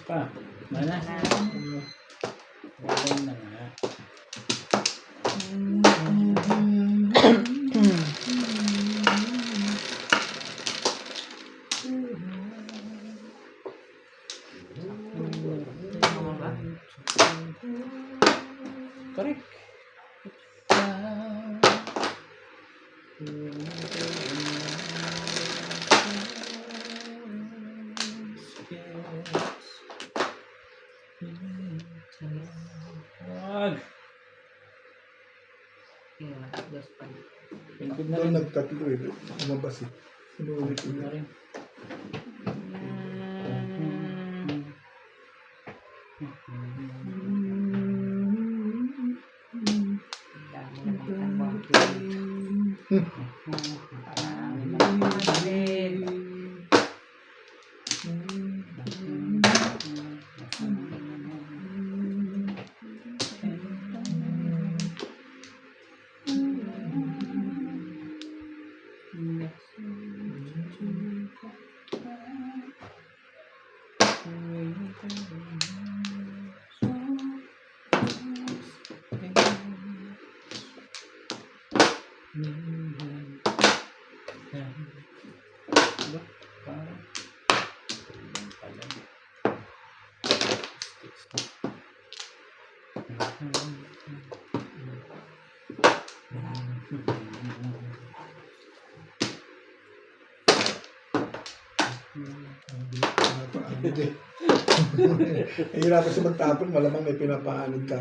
Pa. Mana? Galing na nga. Correct. Wag. Pindot na Doon rin. nagtatlo eh. Lumabas eh. Inuulit ko Pindot na na. rin. Pinapaanod eh. Hihirapan siya magtapon, malamang may pinapaanod ka.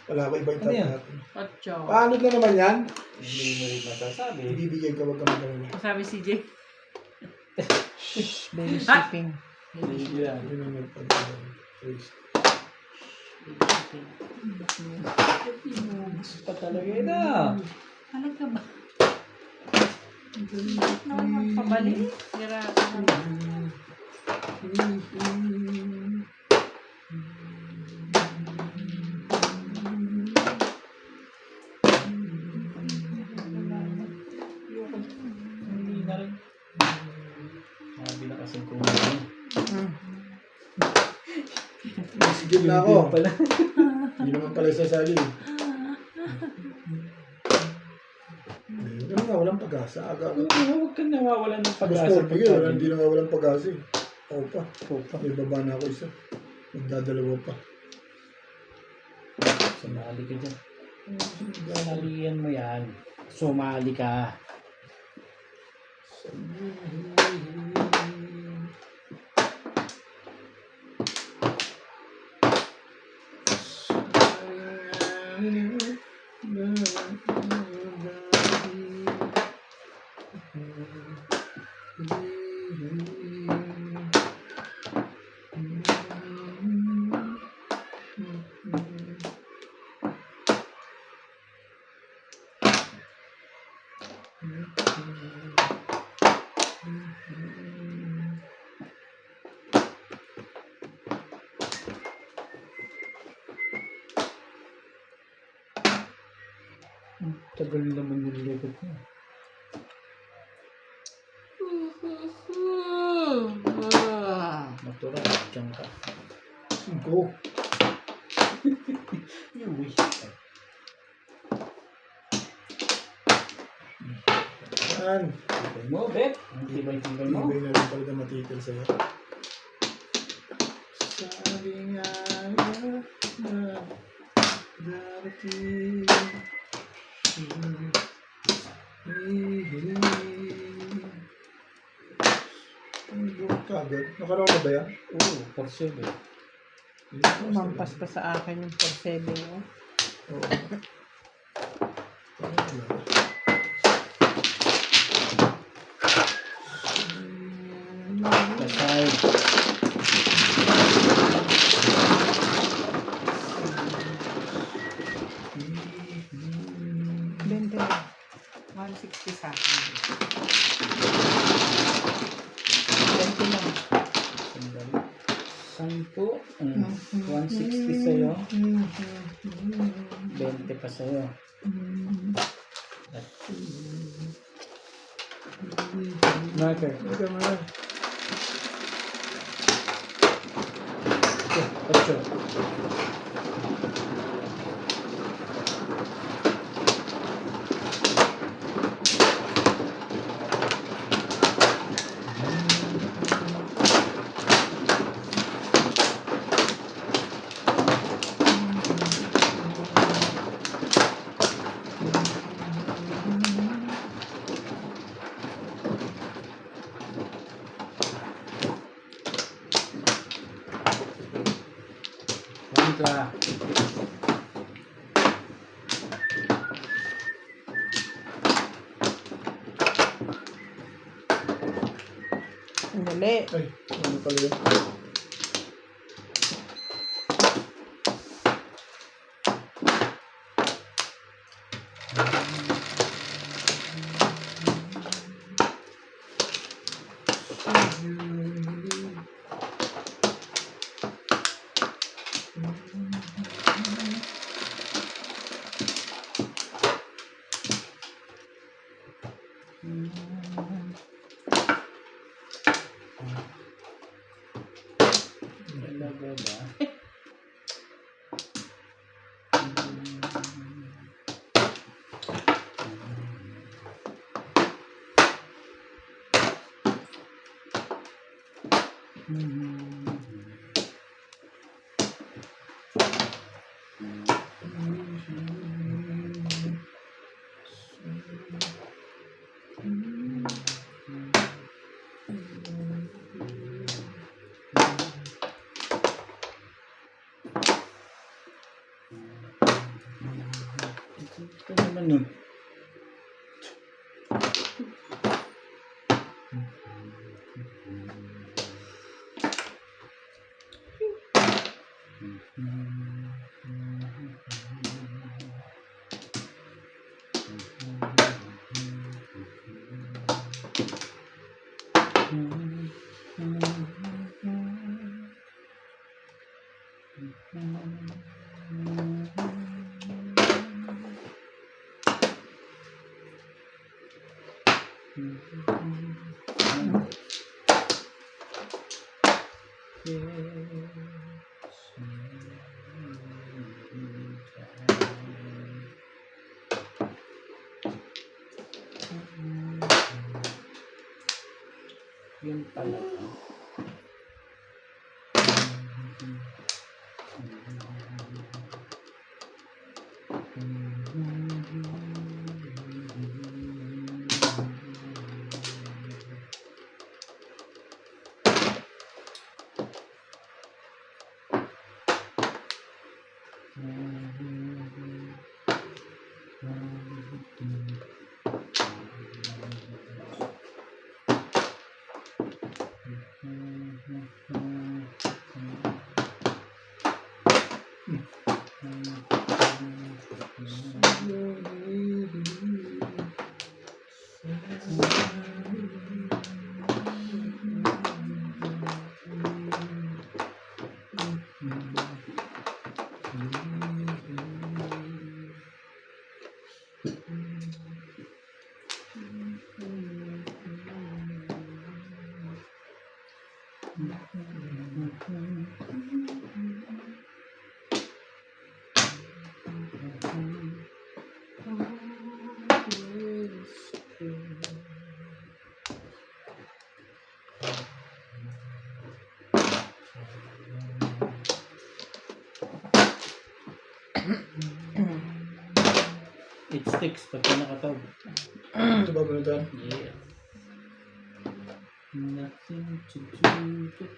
Wala ko ibang Ano yan? tatapon. Ocho. Paanod na naman yan? Hindi mo rin masasabi. Ibibigay ka, wag ka magkalala. Sabi si Jay. Baby shipping. Hindi yan. Yun ang nagpagkakas. Praise. Pa talaga yun ah. Talaga ba? Naman magpabalik. Sira ka naman. Hindi na rin. Sabi na kasing kumain. Sige na ako. Pala. Hindi naman pala sasali. Ano nga, walang pag-asa. Aga-aga. Huwag kang nawawalan ng pag-asa. Gusto, bigyan. Hindi na nga walang pag-asa eh. Ako pa. Pupa. May baba na ako isa. Magdadalawa pa. Sumali ka dyan. Sumalian mo yan. Sumali ka. Tagal naman yung likod ko. Natural, dyan ka. 5. You wish. Yan. Tibay mo, Bet. Ang tibay-tibay mo. Ibay na rin talaga matitil sa'yo. Sabi nga na darating kagad. Nakaroon na ba yan? Oo, for sure. Mampas pa sa akin yung 4-7. Oh. Oo. Kasay. Bente. 160 sa akin. 20 lang. Sandali. 160 sa'yo. 20 pa sa'yo. Marker. Ika man. Kontra. Ang dali. Ay, ano pala yun? Talaga ba? Ito naman nun. Yun pala. It sticks pagka nakatawag. Ito ba bunutan? Yeah. Nothing to do but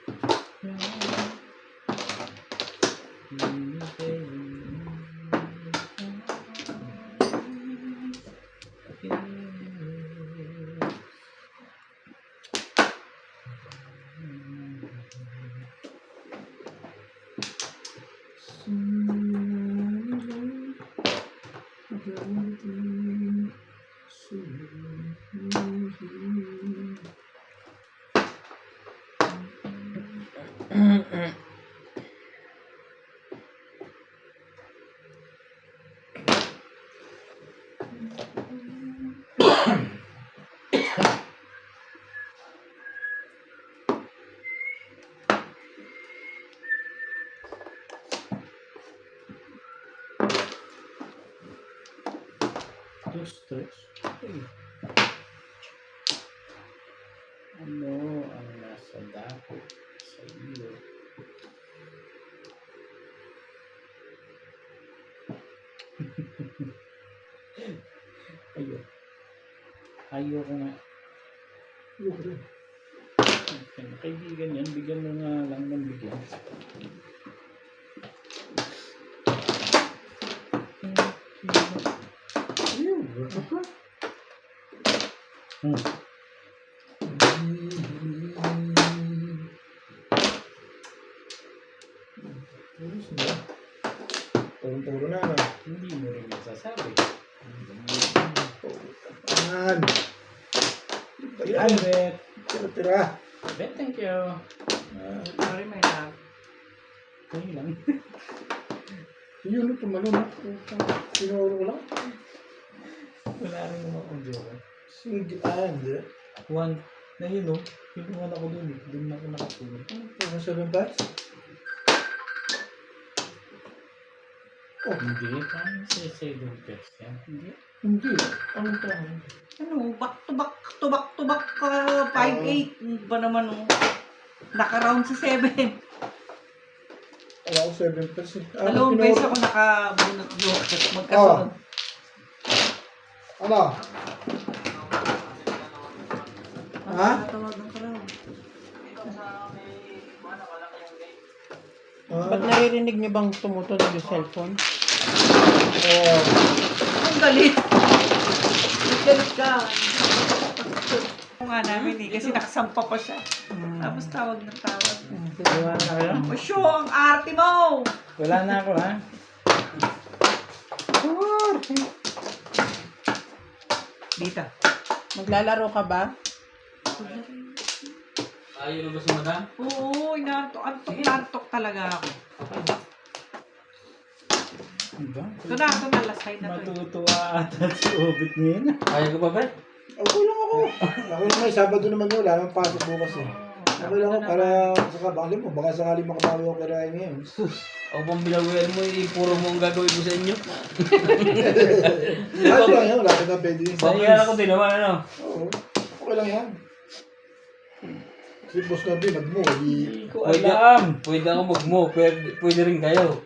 stress. Okay. Ano ang nasa dako sa iyo? Ayo. Ayoko nga. Ayoko rin. Kaibigan yan, bigyan mo nga lang ng bigyan. Ayun, wala pa. Hmm. Puro na, no? Hindi mo rin nasasabi. Ayan. Ay, Bet. Tira-tira. Bet, thank you. Sorry, my love. Okay lang. Yun, tumalo na. Sinuro ko lang. Wala rin naman akong joke. Hindi. Hindi. One, na yun o. Pinuhan ako dun eh. Doon ako nakatulog. Ano sa 7 parts? Oh, Hindi, paano sa 7 pets yan? Hindi. hindi. Ano ito? Ano, back to back, 5-8 ba naman oh. Naka-round sa 7. Wala ko 7 parts. Dalawang beses ako nakabunot joker. Magkasunod. Ano? Ha? Tawagan ka raw. Ba't naririnig niyo bang tumutunog yung cellphone? Oh. Ang galit. Ang galit ka. Ano nga namin eh, kasi nakasampa pa siya. Tapos tawag ng tawag. Wala na kayo? O show, ang arte mo! Wala na ako ha? Dita. Maglalaro ka ba? Ayaw na ba si madam? Oo, inantok talaga ako. Diba? Ito na, lasay na to. Matutuwa ata si Obit ngayon. Ayaw ko ba, Brad? Okay lang ako. Okay lang may Sabado naman yun. Wala nang pasok bukas eh. Okay lang ako para saka baka mo. Baka sakali makabawi ako kay Ryan ngayon. Ako pang binawian mo, puro mo ang gagawin mo sa inyo. Ano lang yan. Wala ka na pwede. Babayaran ko din naman, ano? Oo. Okay lang yan. Si Boss Nabi, nag-mo. Hindi ko Pwede, alam. pwede ako mag-mo, pwede rin kayo.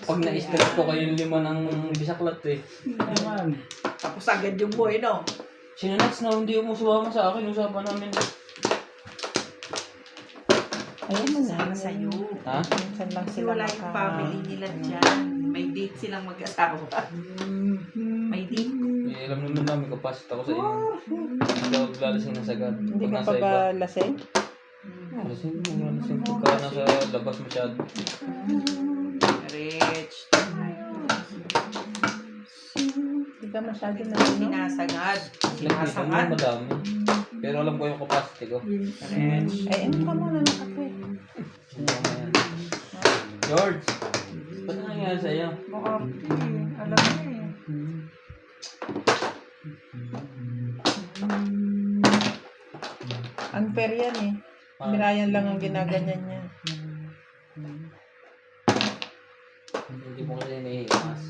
Pag na-stress ko kayo 5 ng bisaklat eh. Naman. Tapos agad yung boy, no? Sinunats na hindi mo sumama sa akin, usapan namin. Ayun mo na. Sana sa'yo. Ha? Minsan lang Kasi sila wala yung family nila dyan. May date silang mag-asawa. May date. Eh, alam naman namin kapasit ako sa inyo. Hindi ako lalasing na sagad. Hindi Pag ka nasa pa iba. ba lasing? Lasing mo, lasing pagka nasa labas masyado. Rich. Hindi ka masyado na Sinasagad. Nakita mo Sinasagad. madami. Pero alam ko yung capacity ko. Rich. Ay, hindi ka muna ng kape. George! Ba't nangyayari sa'yo? Maarte. Alam mo eh. Unfair yan eh. Mirayan lang ang ginaganyan niya. Hindi mo kasi hinihimas.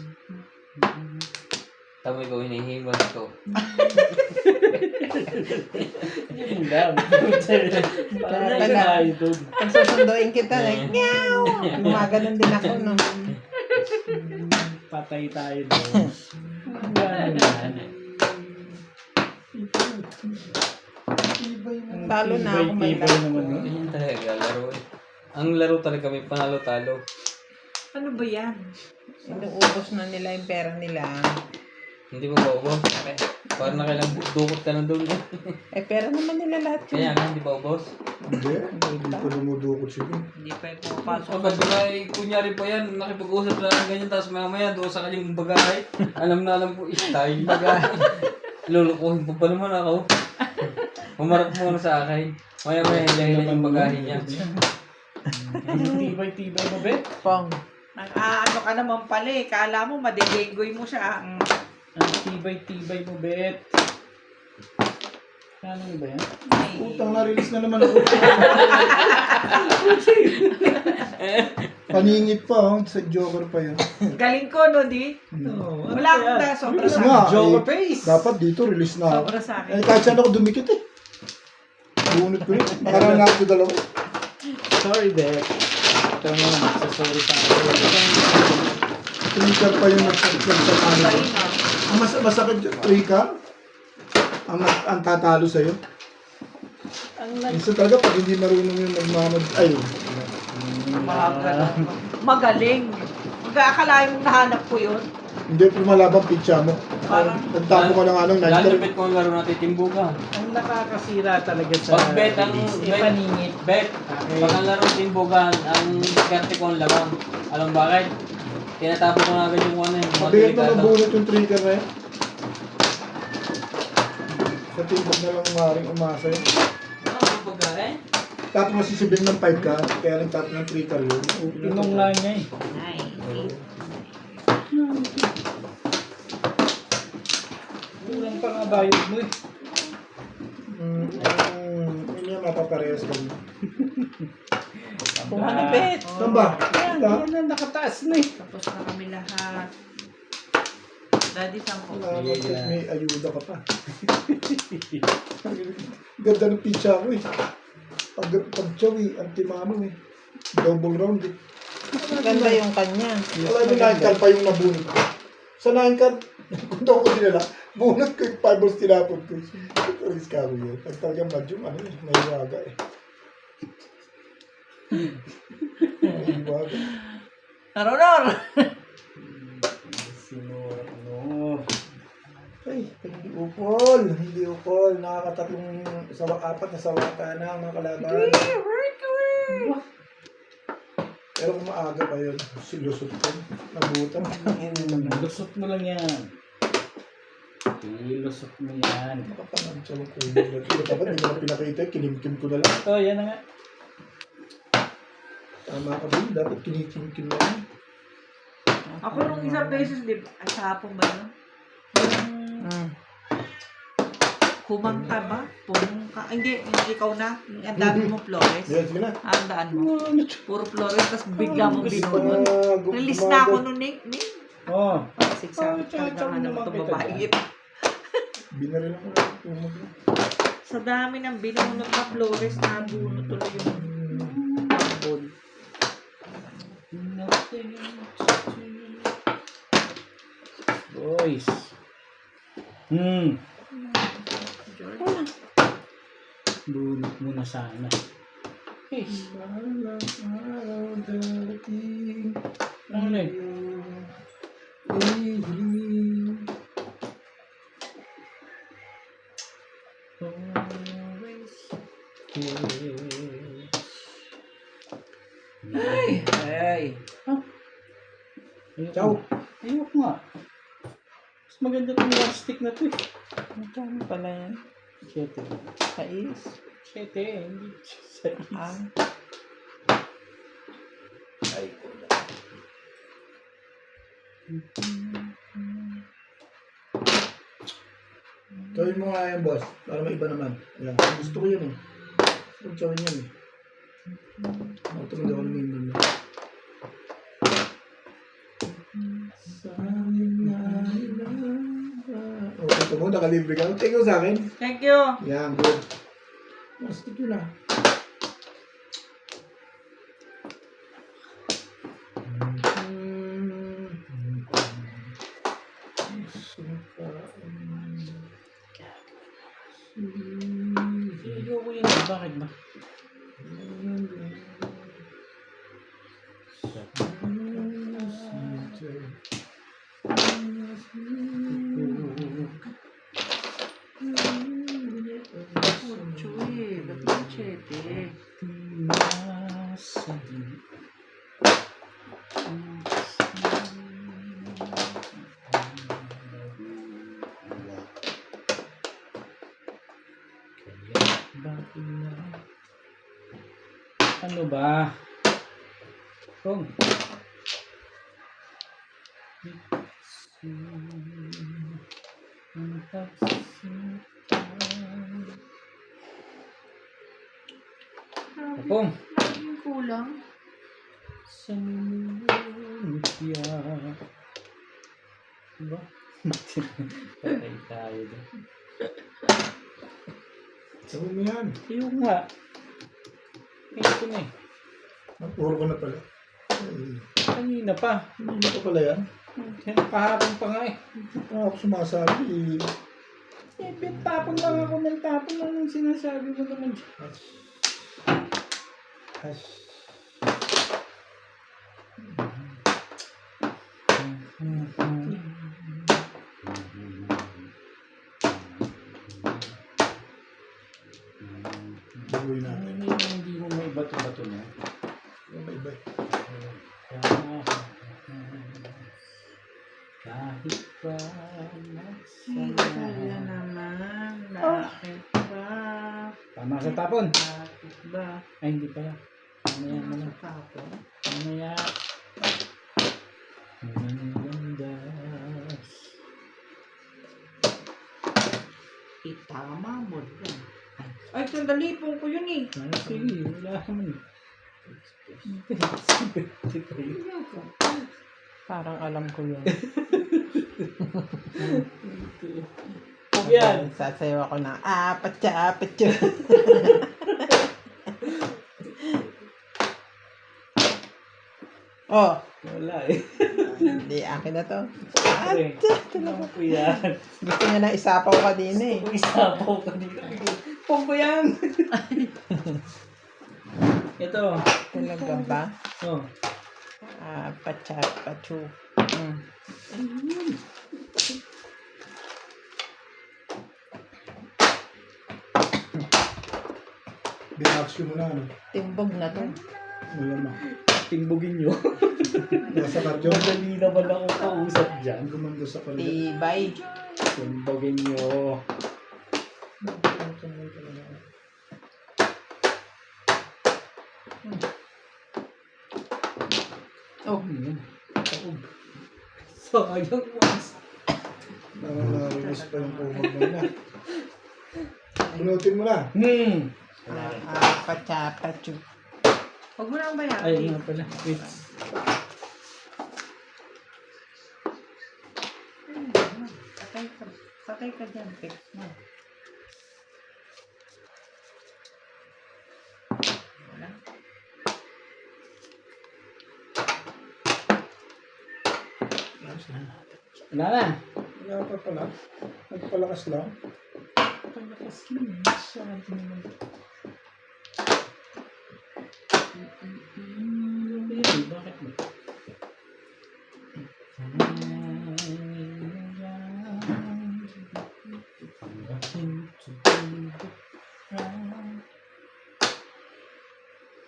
Tama ikaw hinihimas ko. Yung lang. Parang Kaya na tayo doon. Pag susunduin kita, like, meow! Gumaganon din ako, no? Patay tayo doon. Gano'n yan. Talo na ako may Tibay naman nun. Ganyan talaga laro eh. Ang laro talaga may panalo-talo. Ano ba yan? Inuubos na nila yung pera nila. Hindi mo ba ubos? Parang nakailang dukot ka na doon eh. Eh, pera naman nila lahat yun. Kaya nga, hindi ba ubos? Hindi. Hindi ko lumudukot siya. Hindi pa yung pumapasok. So, ba't ba kunyari pa yan, nakipag-usap na lang ganyan, tapos maya doon sa kanyang bagahe. Alam na alam ko, style. Bagahe. Lulukuhin po pa naman ako. Humarap muna sa akin. Maya-maya hilahin yung bagahe niya. Tibay-tibay mo, Bet. Pong. Ano ka naman pala eh. Kala mo madedengoy mo siya. Ang tibay-tibay mo, Bet. Ano ba yan? Utang na release na naman ako. Paningit pa, oh. Sa Joker pa yun. Galing ko, no, di? Oo, Wala akong da, sobra Release sa nga. Joker eh, face. Dapat dito, release na ako. Sobra sa akin. Eh, kahit saan ako dumikit eh. Bunot ko rin. Nakaraan na ako sa dalawa. Sorry, Beck. Ito mo, sorry pa ako. Trigger pa yung nagsasama Iba nito. yun, ah. Ang masakit yung trigger. Ang tatalo sa'yo. Minsan talaga pag hindi marunong yung nagmamad. Ay, Magaling. Akalain mong nahanap ko yun. hindi lumalabang pitcha mo. Parang- Nagtapo ka ng anong Lalo 90. bet ko ang laro natin, timbugan. Ang nakakasira talaga sa Pag bet ang release, bet, paningit. bet. Pag ang laro timbugan, ang diskarte ko ang labang. Alam bakit? Tinatapo ko na agad yung ano yung mga Mabigat na delikado. mabunot yung trigger na yun. Sa timbog na lang maaaring umasa yun. Ano ang pagkain? Tapo masisibin ng 5 ka, kaya nagtapo ng trigger yun. Tinong lang niya eh. Ay, Kulang pa nga bayad mo eh. Yun yung mapaparehas kami. kung ano, bet. Saan ba? Yan, Ito? yan na nakataas na eh. Tapos na kami lahat. Daddy, sampo. Salamat, may ayuda ka pa. Ganda ng pizza ko eh. Pag-chow eh, anti-mano eh. Double round eh. Ganda yung kanya. Alam mo, 9 car pa yung nabunot ko. Sa 9 car, kung daw ko dinala, bunot ko yung 5 balls tinapon ko. Ito is karo yun. Pag talagang madyong ano eh, may iwaga eh. May iwaga. Naronor! Sinor. Ay, hindi ukol. Hindi ukol. Nakakatatlong apat na sawata na mga kalaban. Pero kung maaga pa yun, silusot ko. Nabutan. Lusot mo lang yan. Ilusot mo yan. Nakapangad siya ng kulo. Ito dapat, hindi ko na pinakita. Kinimkim ko na lang. Ito, yan na nga. Tama ka din. Dapat kinikimkim na lang. Ako nung isang beses, di ba? Ay, sa hapon ba yun? Kumanta ba? Pumungka. Ay, hindi. Ikaw na. Ang dami mo flores. Yes, sige na. Ang daan mo. Puro flores, tapos bigla mo binunod. Release na ako nun, Nick. Oh. Sigsag. Talagang ano mo ito babae. Binaril ako lang. Tumag na. Sa dami ng binunod na flores, nabunod tuloy yung ball. Boys. Bunot mo na sana. Araw darating. Ano eh? Ay. Ciao. Ayok nga. Mas maganda itong one stick na to eh. Magkano pala yan? 7. Kais? 7, hindi 6. Ah. Ay, gawin mo nga yan, boss. Para may iba naman. Yan. Gusto ko yun eh. Gusto ko gawin yan eh. Ito mo daw ako namin na. Oh, ito mo, nakalibre ka. Thank you sa akin. Thank you. Yan, good. Mas ito na. Ayoko yun. Bakit ba? Chuy, ba't mo chete? Ano ba? Kung Kung Yung kulang. Sa lumpia. Diba? Patay tayo doon. Sabi mo yan. Yung nga. Ito na eh. Puro ko na pala. Ay, Kanina pa. hindi ko pala yan. Kahapon pa nga eh. Kung ako sumasabi, Tapon lang ako ng tapon lang yung sinasabi mo naman. Hash. Bugoy natin. Hindi mo may bato-bato na. Bye-bye. Kahit pa Kaya naman, bakit ba? Tama sa tapon. Bakit ba? Ay, hindi pala. Mamaya mo na. Tapon? Mamaya. Mandas. Itama mo yan. Ay, sandali po ko yun eh. Ay, sige, wala naman. Parang alam ko yun. Huwag yan. Sasayaw ako ng apatya. Oh, Wala eh. hindi akin na to. Pre, ano po yan? Gusto niya na isapaw ka din eh. Kung isapaw ka dito. Pong ko yan. Ito. Talaga ba? Oh. Pachu. Binax ko muna, ano? Timbog na to. Wala na. Timbugin nyo. Nasa karyo. Madali naman ako kausap dyan. Gumanda sa karyo. Tibay. Timbugin nyo. Oh, Taog. Sayang was. Nangangaringis pa yung kumag na yun. Bunutin mo na. pachu. Huwag mo nang bayaran. Ay, nga pala. Wait. Sakay ka dyan, fix mo. Wala. Wala na. Wala pa pala. Nagpalakas lang. Palakas lang. Sabi naman. Bakit ba?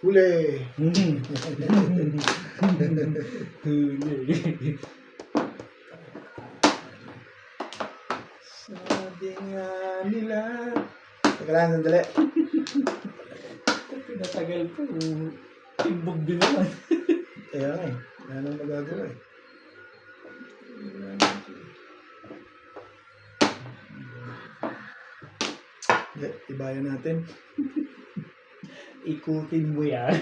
Huli! Sabi nga nila. Teka lang, sandali. Pinatagal ko. Timbog din naman. Kaya nga eh. Wala nang magagawa eh. Hindi, ibayan natin. Ikutin mo yan.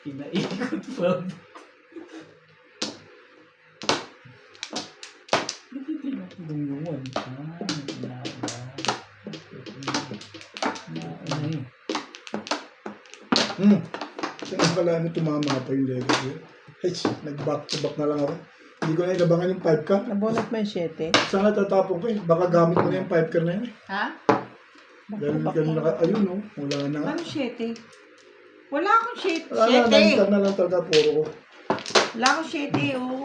Kinaikot pa. Bakit tinatulungan? Saan pala ano tumama pa yung Lego ko? Ay, nag-back to back na lang ako. Hindi ko na ilabangan yung 5K. Nabunot mo yung 7. Saan natatapon ko eh? Baka gamit mo na yung 5K na yun eh. Ha? Dahil ganun naka, ayun no, wala na nga. Ano 7? Wala akong 7. Wala na, 9 na lang talaga puro ko. Wala akong 7, oh.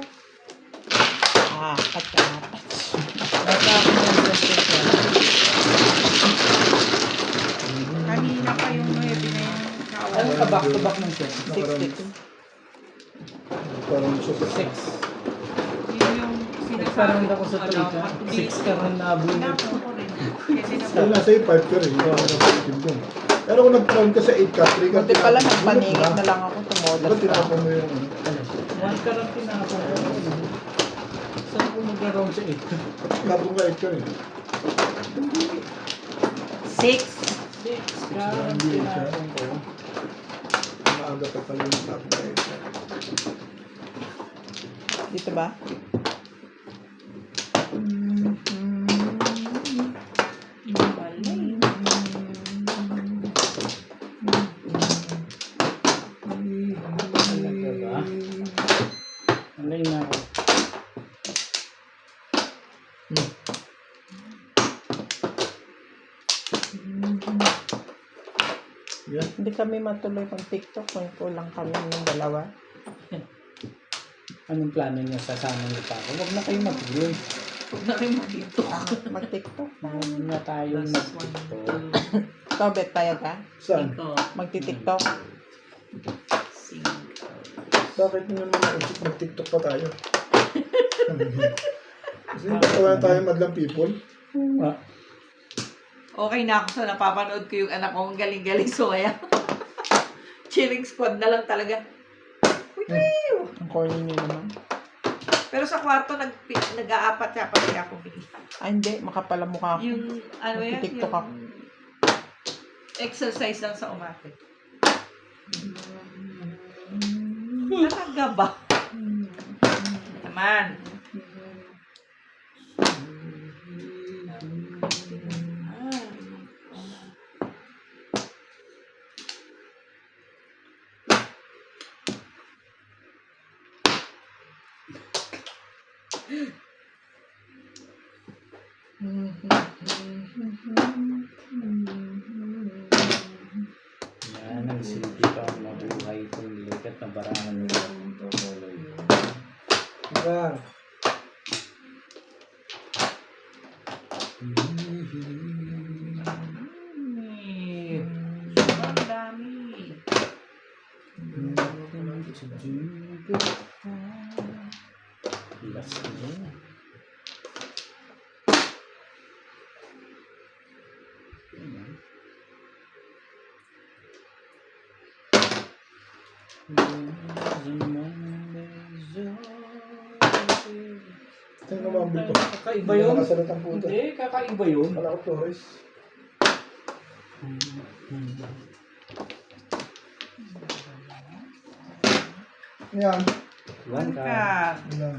Pachu. Kanina pa yung 9 na yung kawan. Ano ka back to back ng set? Nakaraan. Parang super 6. Yun yung Nagkaroon ako sa 3 ka. 6 ka rin nabunod. Pinapon ko rin. Kasi Ay, nasa yung 5K rin. Hindi ako nag-team doon. Pero kung nag-round ka sa 8K, 3K. Buti pala nagpaningit na lang ako. Ba't Tumulat ka. tinapon mo yung ano? Ano? One karang tinapon ko. Saan ko mag-around sa ito? Kapong ka ito eh. 6. 6 karang tinapon ko. Maaga pa pala yung kapong ka ito. Dito ba? Balay. Talaga ba? Alay na ako. Yan. Hindi kami matuloy pag TikTok kung kulang kami ng dalawa. Anong plano niya? Sasama niyo pa ako? Huwag na kayo mag-vlog. Huwag na kayo mag-ito. Mag-TikTok na. Huwag na tayong mag-tiktok. Ikaw, Bet, payag ka? Saan? Magti-TikTok? Bakit nyo naman naisip mag-TikTok pa tayo? Kasi wala tayo madlang people. Ah, Okay na ako sa napapanood ko yung anak ko. Ang galing-galing sumaya. Cheering squad na lang talaga. Woo! Ang corny niyo naman. Pero sa kwarto, nag-aapat-apat kaya ako. Ay, hindi. Makapala mukha ako. Yung, ano yan, Nagti-TikTok ako. exercise lang sa umate. Talaga ba? Naman. yan ang silbi pa ang mabuhay itong likat na barangan nyo. Yan. Sobrang dami. Last niya. Saan naman ang buto? Kakaiba yun? Nakasalat ang puto. Hindi, kakaiba yun. Wala ko Flores. Yan. One ka. Yan.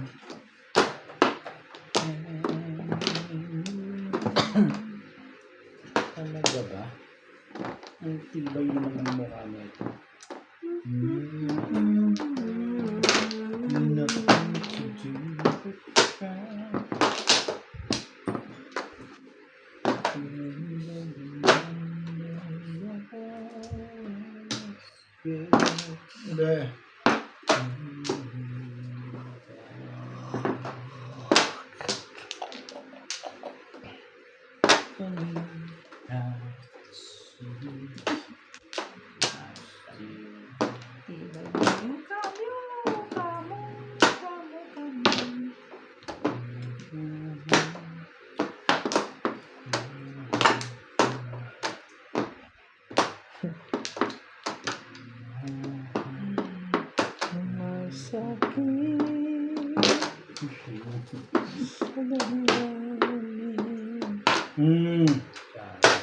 Talaga ba? Ang tibay naman ng mukha niya ito. Hindi.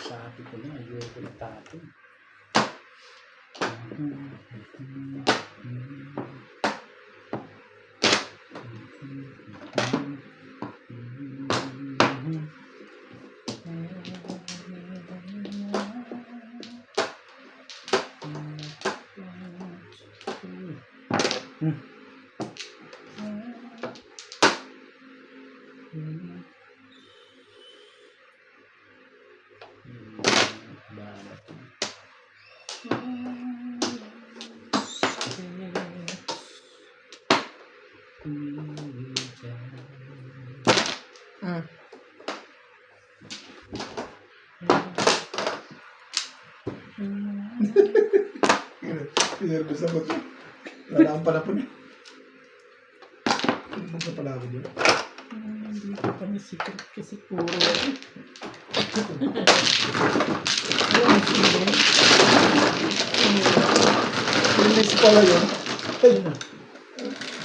Sabi ko na, ayoko na tapon. Pinervous ako. Wala akong panapon eh. Pinervous na pala ako dyan. Hindi ko pa nasikip kasi puro. Pinervous pala yun. Ay,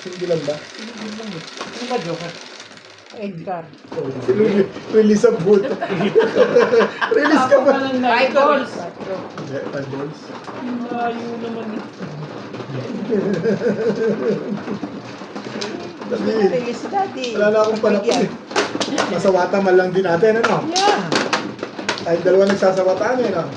Singilan ba? Ano ba, Joker? Edgar. Oh, release ang puto. Release ka ba? Five balls. Hindi, 5 balls. Layo naman eh. Dali. Release si Daddy. Wala na akong panapin. Masawata man lang din natin, ano? Yeah. Ay, dalawa nagsasawataan eh, no?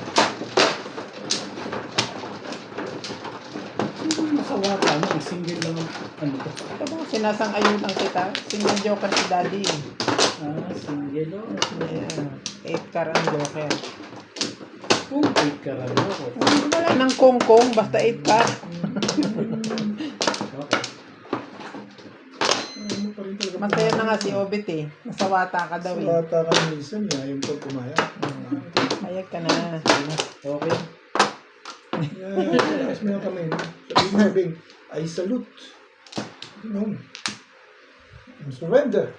Masawata mo, ang single lang ang ano to. Ito ba, sinasang-ayunan kita. Single Joker si Daddy. Single o. Yeah. Edgar ang Joker. Kung wait ka rin ako. Wala nang kongkong, basta Edgar. Okay. Ano pa rin talaga? Masaya na nga si Obit eh. Nasawata ka daw eh. Sawata ka minsan, ayaw ko kumaya. Hayag ka na. Okay. Ayos mo yung kamay mo. Sabihin mo, Bing, I salute. No. Surrender.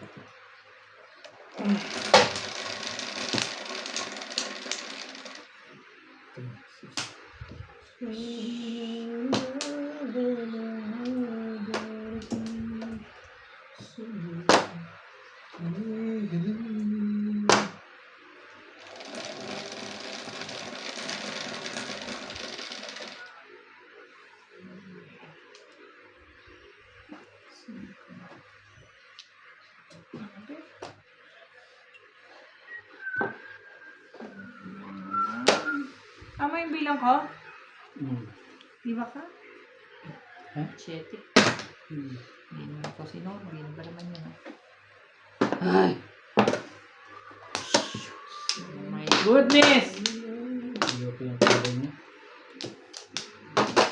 Tama yung bilang ko? Di ba ka? Ha? Chetik. Hindi naman ako sinunod. Hindi ba naman yun? Ay! Oh my goodness! Ayoko yung kulay niya.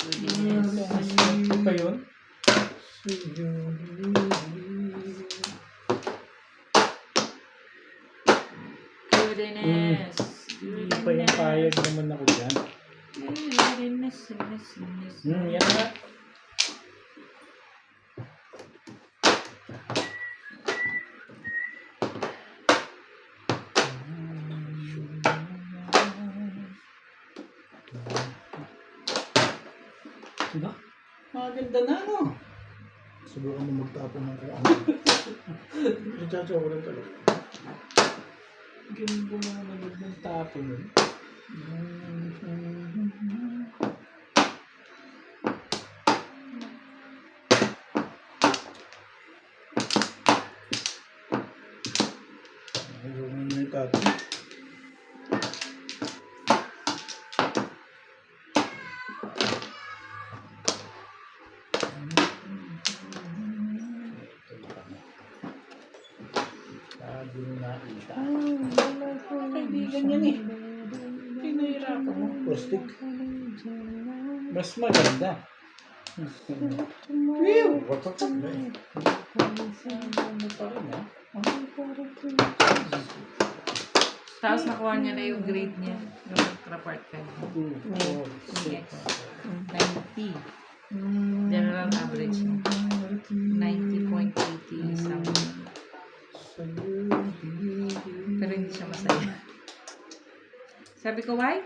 Goodness. Ito pa yun? Goodness. Hindi pa yung payag naman ako dyan. Goodness. Yan nga. Diba? Maganda na, no? Subukan mo magtapon ng kung ano. Chacho, wala talaga. Ganda mo naman ng tapo nun. Ayaw mo na yung tapon. Sabi mo nakita. Kaibigan yan eh. Pinahirapan mo. Plastic. Mas maganda. Ano pa rin, ha? Tapos nakuha niya na yung grade niya. Yung report card. Yes. 90. General average niya. 90.80 something. Pero hindi siya masaya. Sabi ko, why?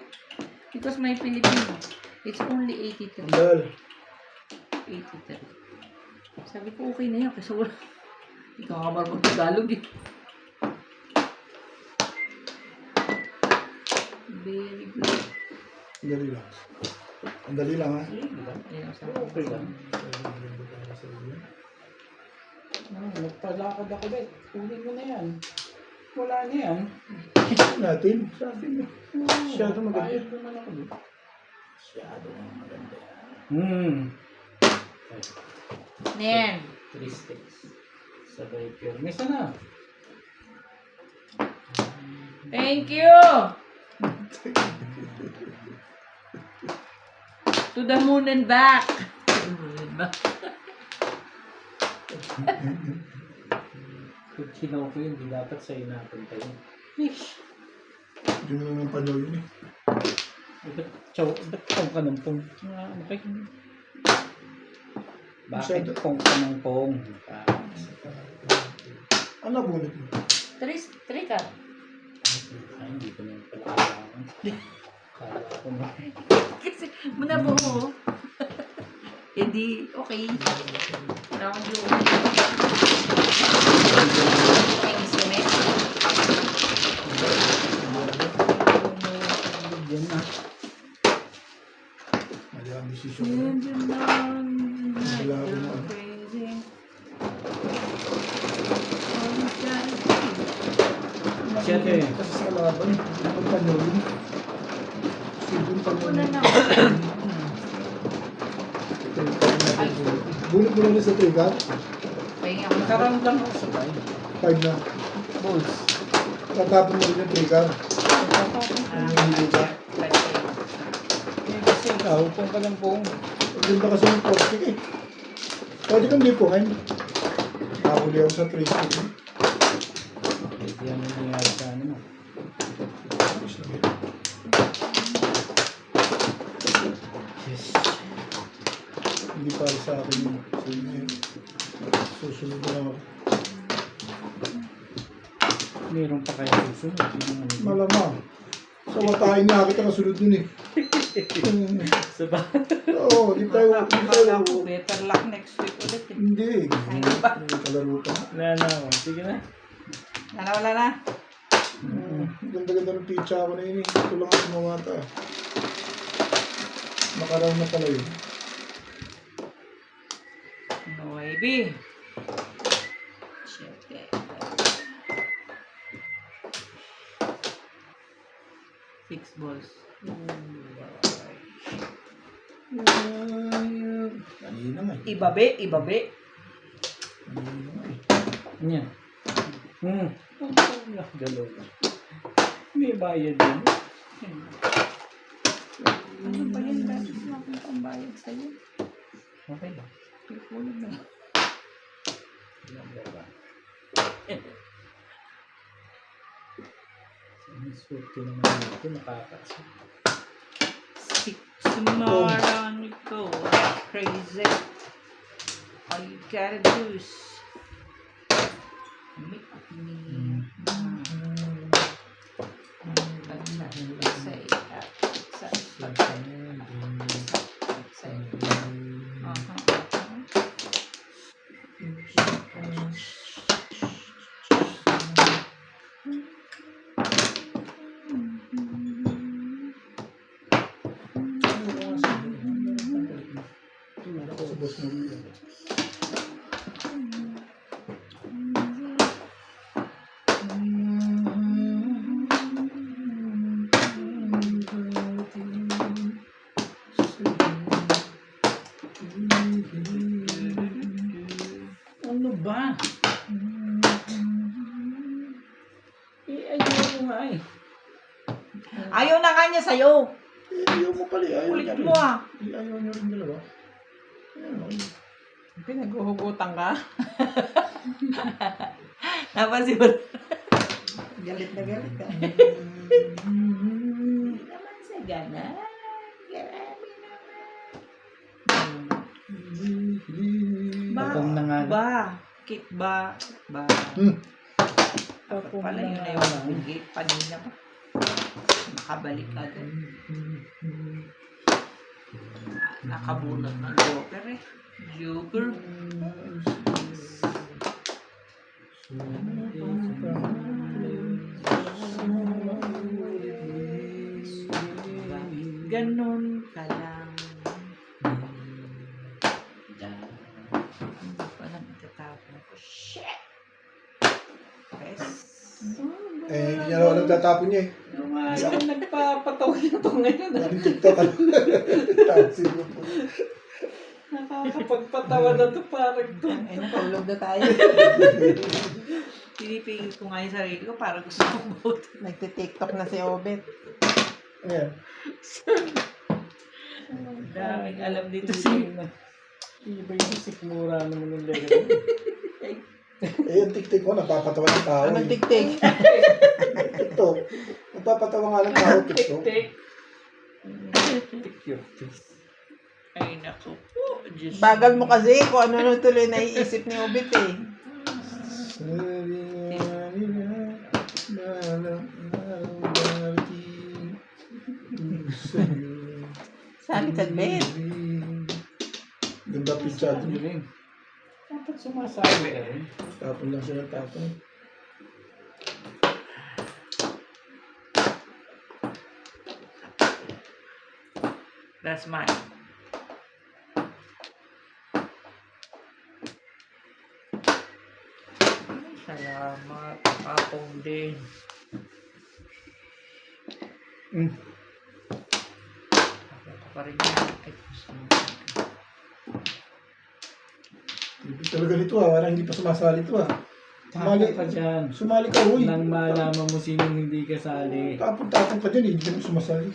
Because my Filipino, it's only 83. Dal. 83. Sabi ko, okay na yan. Kasi wala. Ikaw nga marunong Tagalog eh. Very good. Ang dali lang. Ang dali lang, ha? Yan ang sabi ko. Okay lang. Nagpalakad ako ulit. Ulit mo na yan. Wala na yan. Natin. Sabi mo. Masyado maganda. Bayad naman ako dito. Masyado maganda. Yan. 3 sticks. Sabay pure. Misa na. Thank you! To the moon and back. To the moon and back. Kung sinaw ko yun, di dapat sa'yo napunta yun. Yun naman yung palaw yun eh. Ba't pong ka ng pong? Ano kayo? Bakit Masyado. pong ka ng pong? Ano bunot mo? 3 ka. Ay, hindi ko na pala kailangan. Kala ko na. Kasi, muna po mo. Hindi, okay. Wala akong joke. May instrument. Yan na. Mali ang desisyon ko. Wala ako na. Siyete. Kasi sa laban, ang panyo. Siguro Ako panyo. na naman. Bunot mo lang sa trigger. Pahinga ako. Nakaround lang ako sa tayo. 5 na. Balls. Tatapon mo rin yung trigger. Hindi ka. Kasi ikaw, kung ka lang pong. Ganda kasi yung plastic eh. Pwede kang lipuhin. Nakahuli ako sa 3 stick eh. Yan ang nangyari sa ano. Ayos na yun. Yes. Hindi para sa akin yun. So, yun. Susunod na ako. Meron pa kaya susunod. Yung ano. Malamang. Sa matahin na kita kasunod nun eh. Sa ba? Oo, di tayo. Akala ko better luck next week ulit eh. Hindi. Ay, ba? Hindi kalaro pa. Wala na ako. Sige na. Wala na. Ganda-ganda ng pizza ako na yun eh. Ito lang ang sumamata. Makaraw na pala yun. No, baby. Shit. Six balls. Kanina nga eh. Ibabe. Kanina nga eh. Yan. Dalawa. May bayad din. Ano ba yan? Bakit mo akong pambayad sa'yo? Okay ba? Pipulo na. Number 1. Swerte naman dito. Nakakasok. Six more on you go. Crazy. All you gotta do is make me Sa boss mo yun. Ano ba? Ayaw mo nga eh. Ayaw na nga niya sa'yo. Eh, ayaw mo pala eh. Ayaw Kulit niya rin. mo ah. Eh, ayaw niya rin dalawa. Ayaw. Pinaghuhugutan ka? Napansin mo. Galit na galit ka. Hindi naman sa gana. Grabe naman. Patong na nga. Ba? Kit ba? Ba? Dapat pala yun na yung gate kanina pa. Nakabalik agad. Nakabunot ng joker eh. Joker. Ganon ka lang. Hindi ko alam itatapon ko. Shit! Press. Eh, hindi niya naman alam tatapon niya eh. Yung nagpapatawa na to ngayon. Maraming TikTok ka. Tansin mo po. Nakakapagpatawa na to parang to. Ay, nakahulog na tayo. Pinipigil ko nga yung sarili ko para gusto kong vote. Nagtitiktok na si Obet. Ayan. Daming alam dito si... Iba yung sikmura naman ng lego. Eh, yung TikTok ko, napapatawa ng tao. Anong eh. tiktik? TikTok. Napapatawa nga ng tao, TikTok. Pick your face. Ay, naku po. Diyos. Bagal mo kasi kung ano tuloy naiisip ni Obet eh. Sabi sa bed. Ganda pinchado Sabi niya. rin. Dapat sumasabi ka rin. Tapon lang siya ng tapon. That's mine. Salamat. Apong din. Ako pa rin yan. Ay, Hindi talaga nito parang hindi pa sumasali ito Sumali Tapon ka dyan. Sumali ka, uy. Nang malaman mo sinong hindi kasali. Tapon-tapon ka dyan, hindi ka mo sumasali.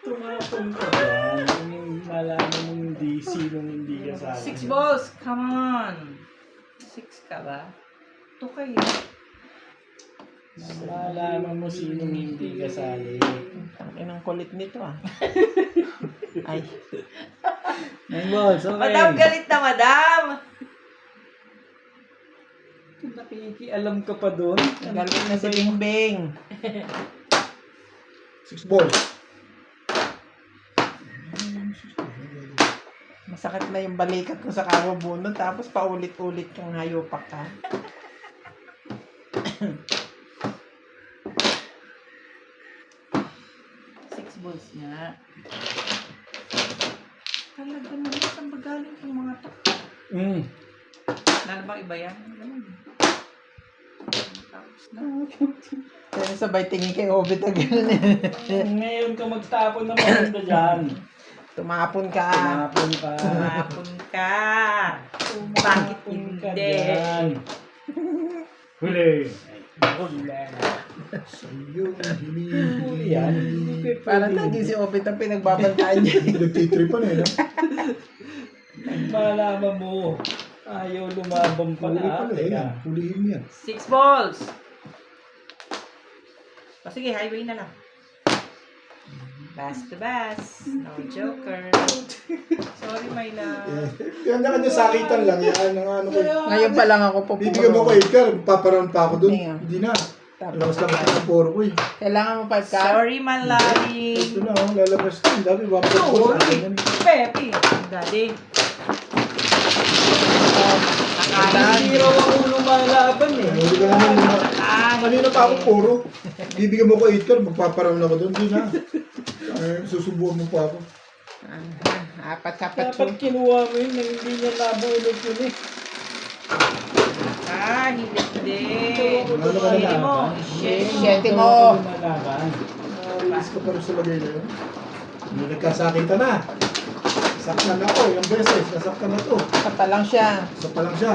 Tumapon ka dyan. Yung malaman mo hindi sinong hindi kasali. 6 balls! Come on! 6 ka ba? 2 kayo. Nang malaman mo sinong hindi kasali. Ang inang kulit nito Ay, 9 balls, okay. Madam, galit na madam! Nakikialam ka pa doon. galit na si Bingbing. 6 balls. Masakit na yung balikat ko sa kabubuno tapos paulit-ulit yung hayupak ka. Balls nga. Talaga naman, saan ba galing yung mga to? Lalo bang iba yan? Ganun. Tapos na. Kaya sabay tingin kay Obit na gano'n Ngayon ka magtapon ng maganda dyan. Tumapon ka. Tumapon ka. Tumapon ka. Bakit Tumapon ka hindi? dyan. Huli. Huli. Sa'yo, Huli yan. Parang lagi si Obit ang pinagbabantaan niya. Nagtitripan no? Malaman mo. Ayaw lumabang Huli pala. pala yan. Hulihin yan. 6 balls. O sige, highway na lang. Bass to bass. No joker. Sorry, my love. Kanya-kanya sakitan lang yan. Ang ano ko. Ngayon pa lang ako Bibigyan mo ko pupuro. 8 ka, paparoon pa ako dun. Hindi nga. Hindi na. Labas lang ako ng poro ko eh. Kailangan mo 5 ka? Sorry, my lovey. Ito na, lalabas ko. Ang dami, wapos ko. Sorry. Pepe. Daddy. Hindi raw ako lumalaban eh. Huli ka naman. Kanina pa ako puro. Bibigyan mo ko 8 ka, magpaparoon ako dun. Hindi na. Susubuan mo pa ako. Apat-apat Dapat kinuha mo yun nang hindi niya nabulog yun eh. Hindi. Ano ka Hindi na? mo. Siyete mo. Lumalaban. Release ka pa rin sa lagay na yun. Hindi nagkasakita na. Saktan na ako, ilang beses. Nasaktan na to. Kata lang siya. Isa pa lang siya.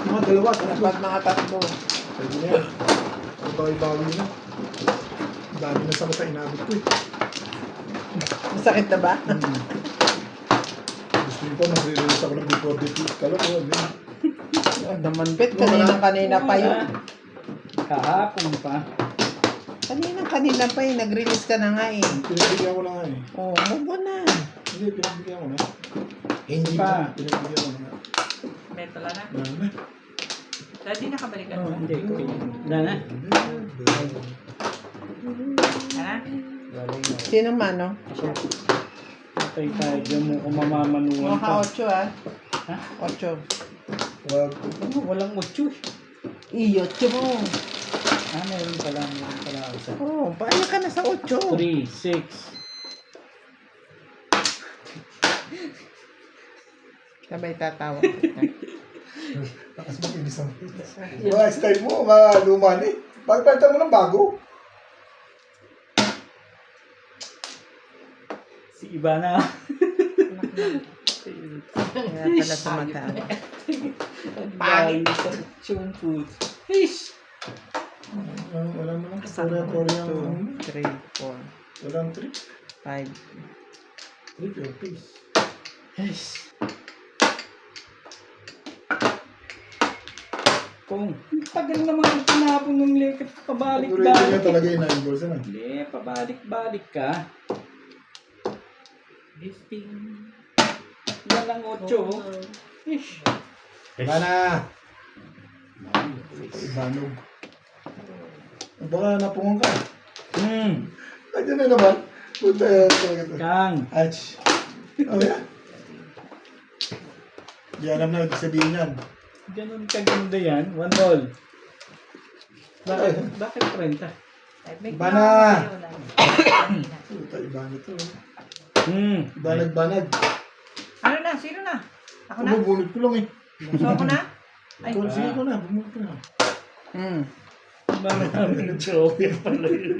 Mga dalawa. Tatlo. Dapat mga tatlo. Pwede na yan. Ibawi-bawi na. Dami na sakit sa inabot ko eh. Masakit na ba? Gusto niyo pa, mag-release ako ng before the peak. Kala ko, ano yun. Naman bet, kanina pa yun. Kahapon pa. Kanina pa yun, nag-release ka na nga eh. Pinagbigyan ko na nga eh. Oo, move on na. Hindi, pinagbigyan ko na. Hindi Pa. pa. Pinagbigyan ko na. Beto lang na. Ano na? Daddy, nakabalikan mo. Hindi ko. Dana. Ha? Sino man, no? Patay tayo dyan mo kung mamamanuan Mukha pa. 8 ah. Ha? 8. Wag. Ano, walang utyo. Iyo, 8 mo. Meron pala. Meron pala ako sa Oo, paano ka na sa 8? 3, 6. Sabay tatawa. Lakas mo kinis ang mga style mo, mga luma na eh. Bakit palitan mo ng bago? Si Ivana. Kaya pala tumatawa. Pangit. Chumput. Fish. Wala mo lang. Korea-Korea. 2, 3, 4, Walang trip. 5. Trip your face. Yes. Kung tagal naman ang tinapon ng lekat, Siguro pabalik-balik. yun talaga yung 9 balls na. Hindi, pabalik-balik ka. Lifting. Yan ang 8. Fish. Mana! Ibanog. Baka napungan ka. Ayun na naman. Punta yan talaga to. Kang. Ach. Oh, yan. Hindi alam na ibig sabihin yan. Ganun kaganda yan. 1 roll. Bakit 30? Ay, may Iba na. sa'yo lang. Kanina. Puta, iba nito. Banag. Ano na? Sino na? Ako na? Bumubunot ko lang eh. So ako na? Ay, Sige ko na, bumubunot ko na. Maraming joker pala yun.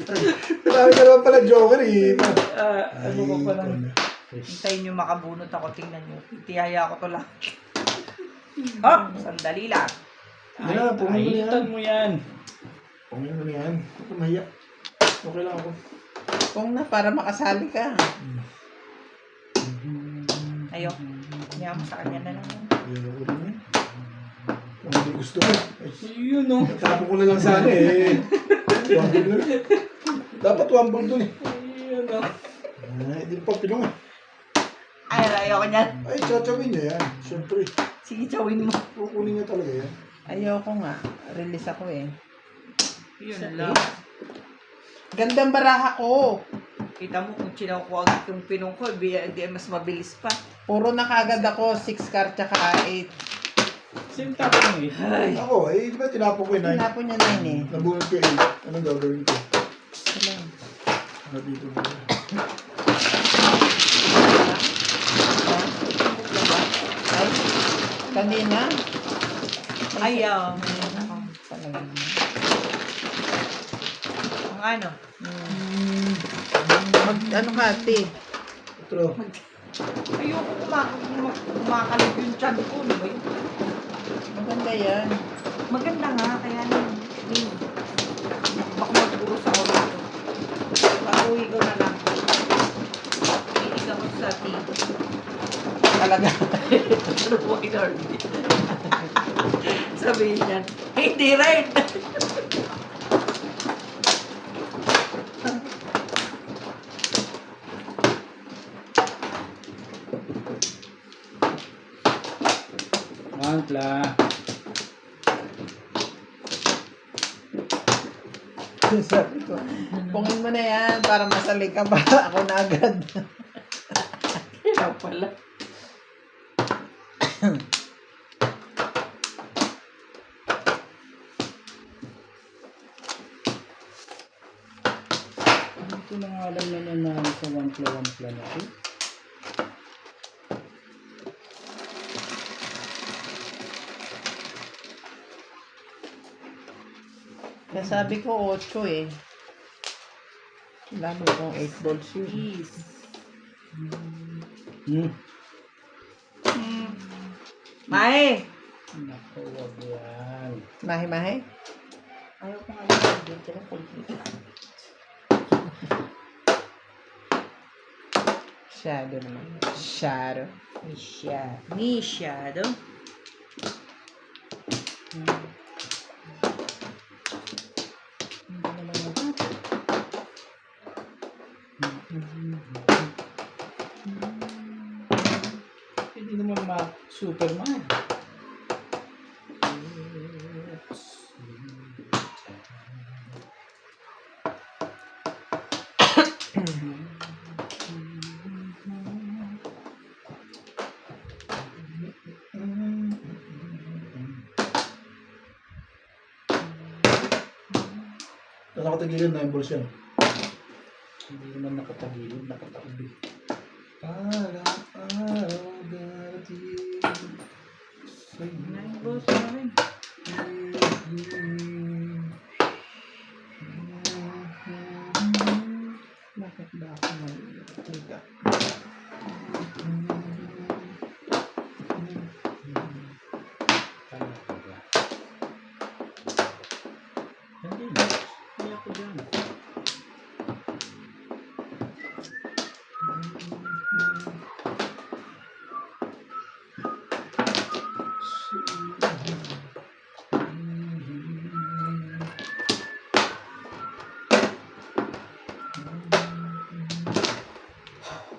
Marami ka naman pala joker eh. Ano ko palang... hintayin nyo makabunot ako. Tingnan nyo. Itihaya ko to lang. Hop! Sandali lang. Hindi na, pumili Ayitan mo yan. Pumili mo na yan. Ako mahiya. Okay lang ako. Kung na, para makasali ka. Ayok. Kaya mo sa kanya na lang. Ayun ako rin eh. Kung hindi gusto ko. Yun o. Tapo ko na lang sana eh. Wambol na rin. Dapat wambol dun eh. Yun o. Ay, hindi pa pinong eh. Ay, ayoko niyan. Ay, tsawin niya yan. Siyempre. Sige, chawin mo. Kukunin niya talaga yan. Ayoko nga. Release ako eh. Yun lang. Gandang baraha ko. Kita mo kung chinukuha yung pinong ko, hindi mas mabilis pa. Puro na kagad ako. 6 card tsaka 8. Same tapo mo eh. Ay. Ako, eh, di ba tinapon ko yung 9? Tinapo niya 9 eh. Nabunod ko yung 8. Anong gagawin ko? Wala. Ano dito mo? Ay, kanina. Ayaw. Talaga. Ang ano? Ano ka, ate? Ito. Ayoko kumakalog yung tiyan ko. Ano ba yun? Maganda yan. Maganda nga, kaya lang. Baka magpuro sa oras ko. Pauwi ko na lang. Inig ako sa tea. Talaga. Ano po in-order? Sabihin niyan, hindi rin. Mantla. Sabi ko, pungin mo na yan para masali ka ba? Ako na agad. Kaya pala. Hindi ko na nga alam na nanalo sa 1 na ito. Kaya sabi ko 8 eh. Lalo kong 8 balls yun. Please. Mae! Naku, wag yan. Mahi-mahi? Ayaw ko nga lang dito ng kulito. Shadow naman. Shadow. Masyado. Hindi naman ma-Superman. Nakatagilid na yung balls yan. Hindi naman nakatagilid, nakatabi. Araw-araw darating sa'yo. Nang-boss namin. Bakit ba ako mag-tiga? Talaga. Hindi na. Hindi ako dyan.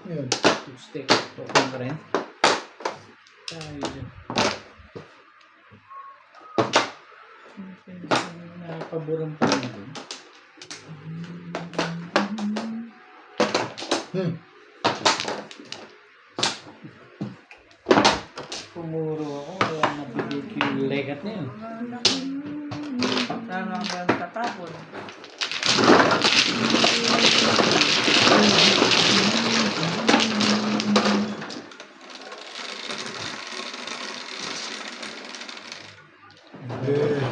Yan. Two-step. Okay ba rin? Tayo dyan. Nakapaboran pa rin dun. Pumuro ako, kaya nabigay ko yung legat na yun. Sana hanggang tatapon. Eh.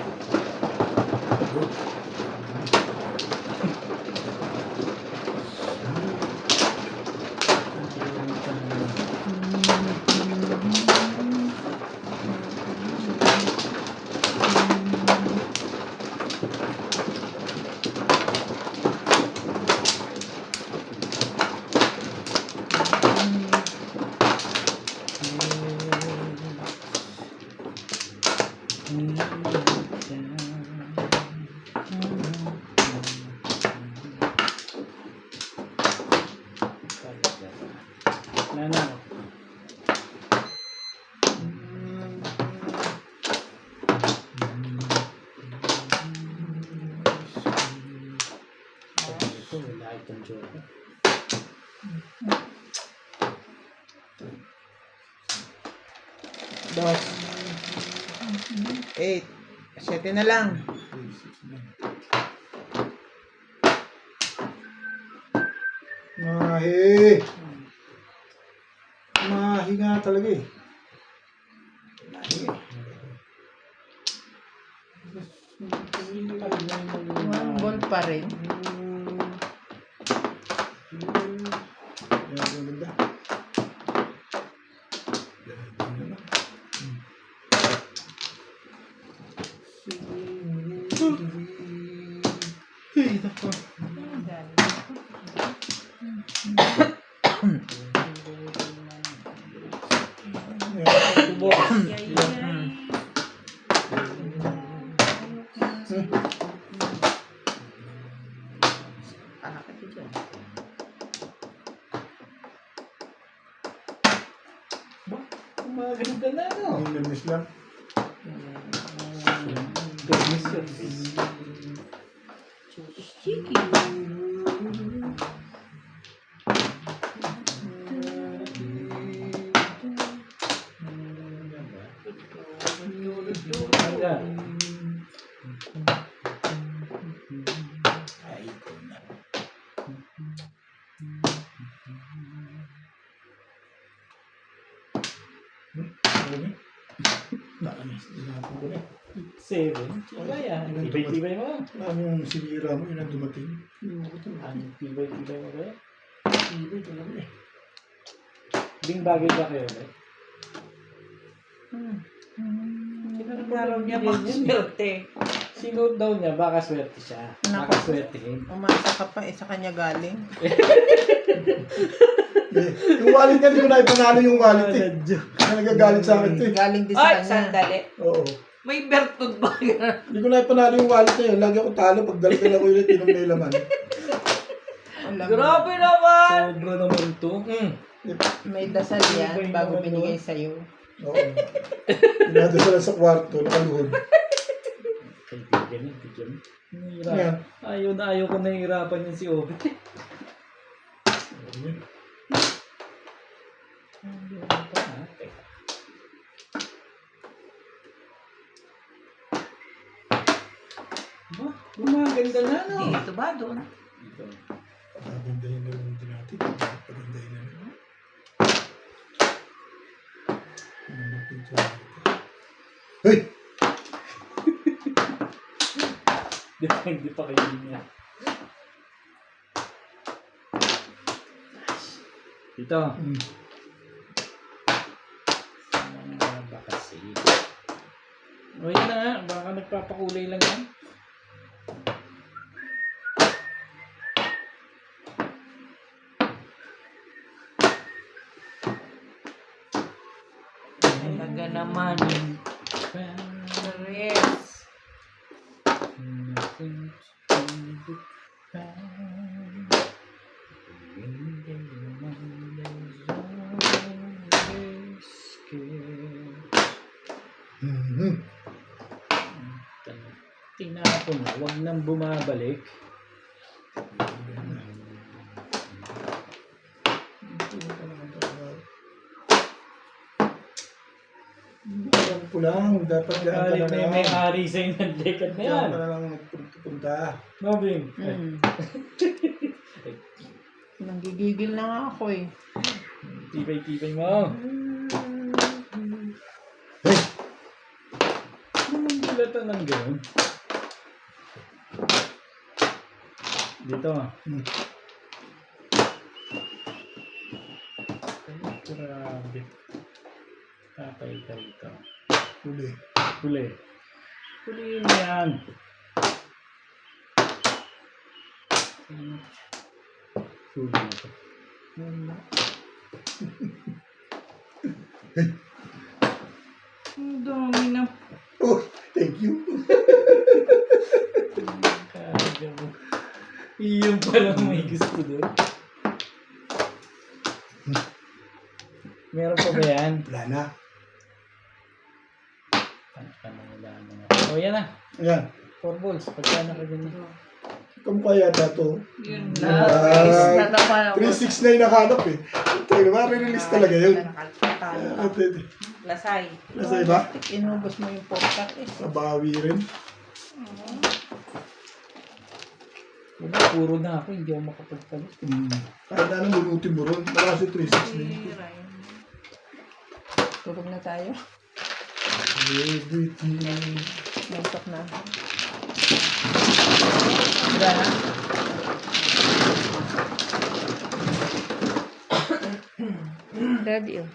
Nana. Ito, wala itong joke. Dos. 8. 7 na lang. Mahi. Mahi nga talaga eh. Mahi eh. One ball pa rin. Yan ang ganda. Hey, nako. Anak ito dyan. Maganda na, no? Ang nervous lang. Goodness yun. Cheeky. Ayan. Ay, ito na. Marami? Marami. Tinapon ko na. 7. Kaya, tibay-tibay mo. Marami yung sinira mo, yun ang dumating. Ang tibay-tibay mo kaya. Ibig talaga eh. Ding bagay ba kayo, eh? Araw niya makaswerte. Sinod daw niya, baka swerte siya. Naku. Baka swertehin. Umasa ka pa, sa kanya galing. Eh, yung wallet niya, hindi ko na ipanalo yung wallet eh. Kaya nagagalit sa akin ito eh. Galing din sa Ay, kanya. sandali. Oo. May bertud ba yan? Hindi ko na ipanalo yung wallet na yun. Lagi ako talo pag dala-dala ko yun, tinom na yung laman. Alam mo, Grabe naman! Sobra naman to. may dasal yan bago binigay sa'yo. Oo. Pinadasala sa kwarto, nakaluhod. Kaibigan yun, bigyan mo. Nahihirap. Ayan. Ayaw ko nahihirapan yun si Obi. Ayan. Gumaganda na, no? Dito ba doon? Dito. Pagandahin na lang din natin. Pagandahin na lang. Hey! Hindi pa kayo niya. Dito. Baka kasi. O yun na nga, baka nagpapakulay lang yan. Talaga naman. Yes. Tinapon na, huwag nang bumabalik. Alam ko lang, dapat dyan ka Galit na na yung lang. may-ari sa yung nandikat na yan. Dyan ka na lang nagpunta. Nobing. Nanggigigil na nga ako eh. Tibay-tibay mo. Hey! Anong gulatan ng gano'n? Dito ah. Ay, grabe. Tatay ka rito. Huli. Huli. Huliin mo yan. Huli mo to. Ang dami na. Oh, thank you. Kaga mo. Iyon pala may gusto doon. Meron pa ba yan? Wala na. O yan na. Ayan. 4 balls. Pagkano ka din na? Kamukha yata to. Yun Nice na na. naman ako. 369 na hanap eh. Tayo naman, re-release talaga yun. Lasay. Nasa iba? Inubos mo yung portak eh. Nabawi rin. Wala, puro na ako. Hindi ako makapagpalit. Kahit na nang bunutin mo ron. Malakas yung 369. Tulog na tayo. Everything. Nantok na. Wala na. Daddy, oh.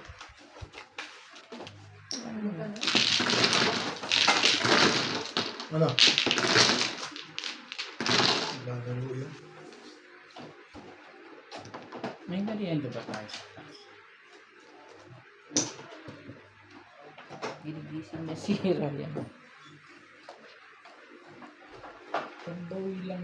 Ano? Lalaro yun. May merienda ba tayo sa taas? Ginigising na si Ryan. Pambawi lang.